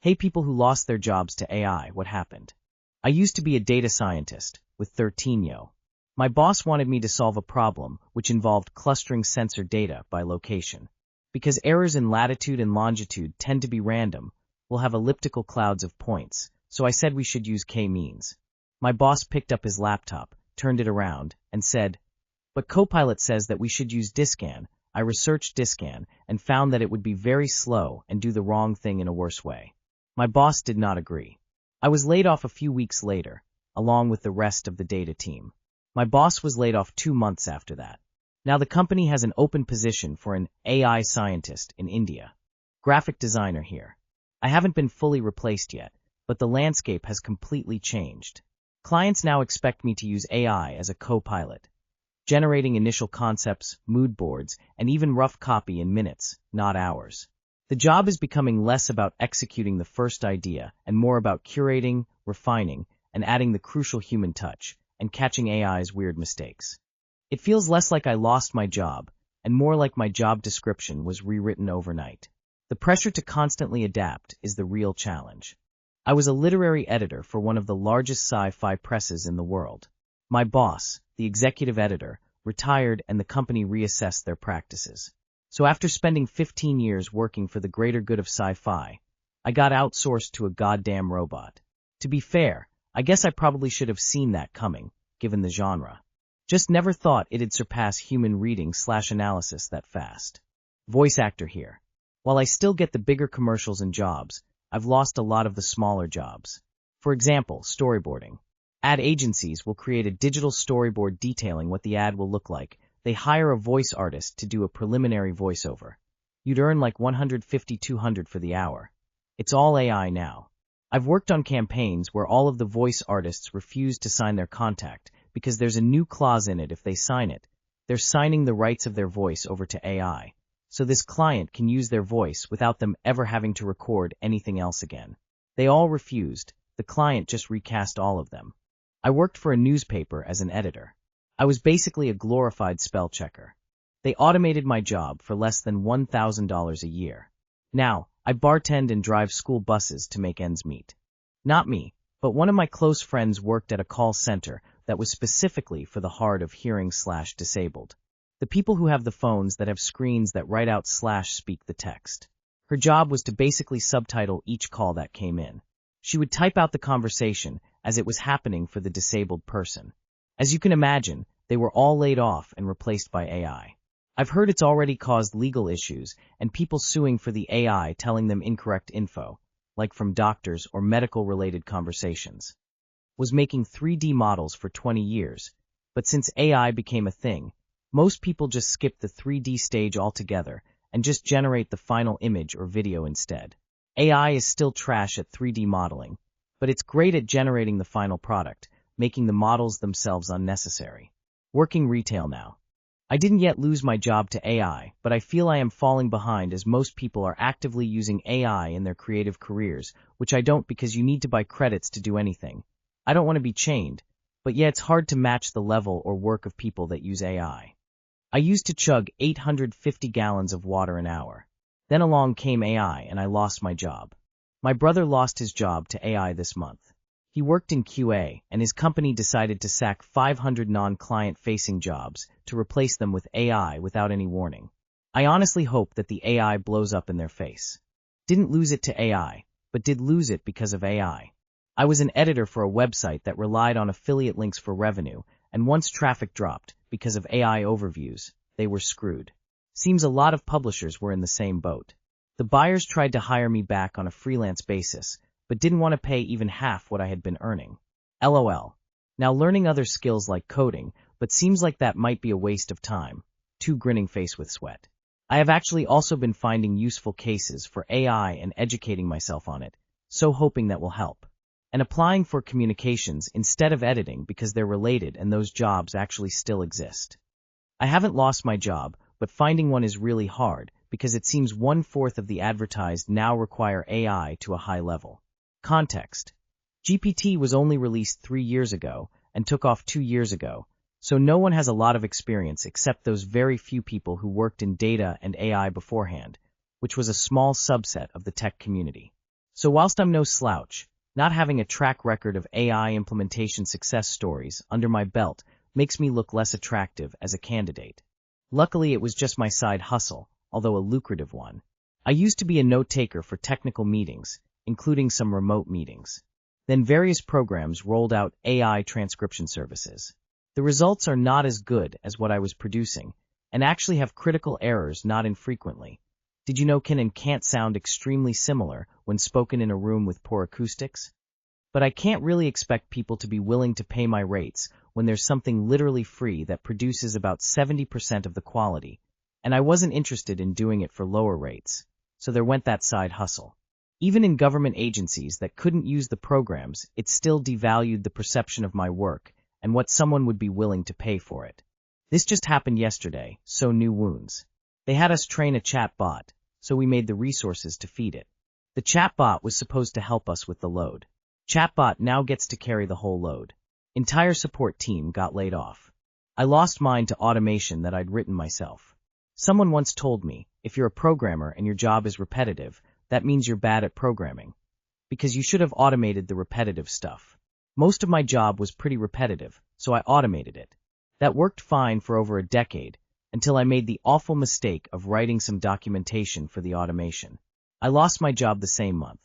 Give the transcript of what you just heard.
Hey people who lost their jobs to AI, what happened? I used to be a data scientist with 13 yo. My boss wanted me to solve a problem which involved clustering sensor data by location. Because errors in latitude and longitude tend to be random, we'll have elliptical clouds of points, so I said we should use k-means. My boss picked up his laptop, turned it around, and said, "But Copilot says that we should use Discan." I researched Discan and found that it would be very slow and do the wrong thing in a worse way. My boss did not agree. I was laid off a few weeks later, along with the rest of the data team. My boss was laid off 2 months after that. Now the company has an open position for an AI scientist in India. Graphic designer here. I haven't been fully replaced yet, but the landscape has completely changed. Clients now expect me to use AI as a co-pilot, generating initial concepts, mood boards, and even rough copy in minutes, not hours. The job is becoming less about executing the first idea and more about curating, refining, and adding the crucial human touch, and catching AI's weird mistakes. It feels less like I lost my job, and more like my job description was rewritten overnight. The pressure to constantly adapt is the real challenge. I was a literary editor for one of the largest sci-fi presses in the world. My boss, the executive editor, retired and the company reassessed their practices. So after spending 15 years working for the greater good of sci-fi, I got outsourced to a goddamn robot. To be fair, I guess I probably should have seen that coming, given the genre. Just never thought it'd surpass human reading/analysis that fast. Voice actor here. While I still get the bigger commercials and jobs, I've lost a lot of the smaller jobs. For example, storyboarding. Ad agencies will create a digital storyboard detailing what the ad will look like. They hire a voice artist to do a preliminary voiceover. You'd earn like $150–200 for the hour. It's all AI now. I've worked on campaigns where all of the voice artists refuse to sign their contract because there's a new clause in it. If they sign it, they're signing the rights of their voice over to AI, so this client can use their voice without them ever having to record anything else again. They all refused. The client just recast all of them. I worked for a newspaper as an editor. I was basically a glorified spell checker. They automated my job for less than $1,000 a year. Now, I bartend and drive school buses to make ends meet. Not me, but one of my close friends worked at a call center that was specifically for the hard of hearing/disabled. The people who have the phones that have screens that write out/speak the text. Her job was to basically subtitle each call that came in. She would type out the conversation as it was happening for the disabled person. As you can imagine, they were all laid off and replaced by AI. I've heard it's already caused legal issues and people suing for the AI telling them incorrect info, like from doctors or medical-related conversations. Was making 3D models for 20 years, but since AI became a thing, most people just skip the 3D stage altogether and just generate the final image or video instead. AI is still trash at 3D modeling, but it's great at generating the final product, making the models themselves unnecessary. Working retail now. I didn't yet lose my job to AI, but I feel I am falling behind as most people are actively using AI in their creative careers, which I don't because you need to buy credits to do anything. I don't want to be chained, but yeah, it's hard to match the level or work of people that use AI. I used to chug 850 gallons of water an hour. Then along came AI and I lost my job. My brother lost his job to AI this month. He worked in QA, and his company decided to sack 500 non-client-facing jobs to replace them with AI without any warning. I honestly hope that the AI blows up in their face. Didn't lose it to AI, but did lose it because of AI. I was an editor for a website that relied on affiliate links for revenue, and once traffic dropped because of AI overviews, they were screwed. Seems a lot of publishers were in the same boat. The buyers tried to hire me back on a freelance basis, but didn't want to pay even half what I had been earning. LOL. Now learning other skills like coding, but seems like that might be a waste of time. Too grinning face with sweat. I have actually also been finding useful cases for AI and educating myself on it, so hoping that will help. And applying for communications instead of editing because they're related and those jobs actually still exist. I haven't lost my job, but finding one is really hard because it seems 1/4 of the advertised now require AI to a high level. Context. GPT was only released 3 years ago and took off 2 years ago, so no one has a lot of experience except those very few people who worked in data and AI beforehand, which was a small subset of the tech community. So whilst I'm no slouch, not having a track record of AI implementation success stories under my belt makes me look less attractive as a candidate. Luckily, it was just my side hustle, although a lucrative one. I used to be a note-taker for technical meetings, including some remote meetings. Then various programs rolled out AI transcription services. The results are not as good as what I was producing, and actually have critical errors not infrequently. Did you know can and can't sound extremely similar when spoken in a room with poor acoustics? But I can't really expect people to be willing to pay my rates when there's something literally free that produces about 70% of the quality, and I wasn't interested in doing it for lower rates, so there went that side hustle. Even in government agencies that couldn't use the programs, it still devalued the perception of my work and what someone would be willing to pay for it. This just happened yesterday, so new wounds. They had us train a chat bot, so we made the resources to feed it. The chat bot was supposed to help us with the load. Chatbot now gets to carry the whole load. Entire support team got laid off. I lost mine to automation that I'd written myself. Someone once told me, if you're a programmer and your job is repetitive, that means you're bad at programming. Because you should have automated the repetitive stuff. Most of my job was pretty repetitive, so I automated it. That worked fine for over a decade, until I made the awful mistake of writing some documentation for the automation. I lost my job the same month.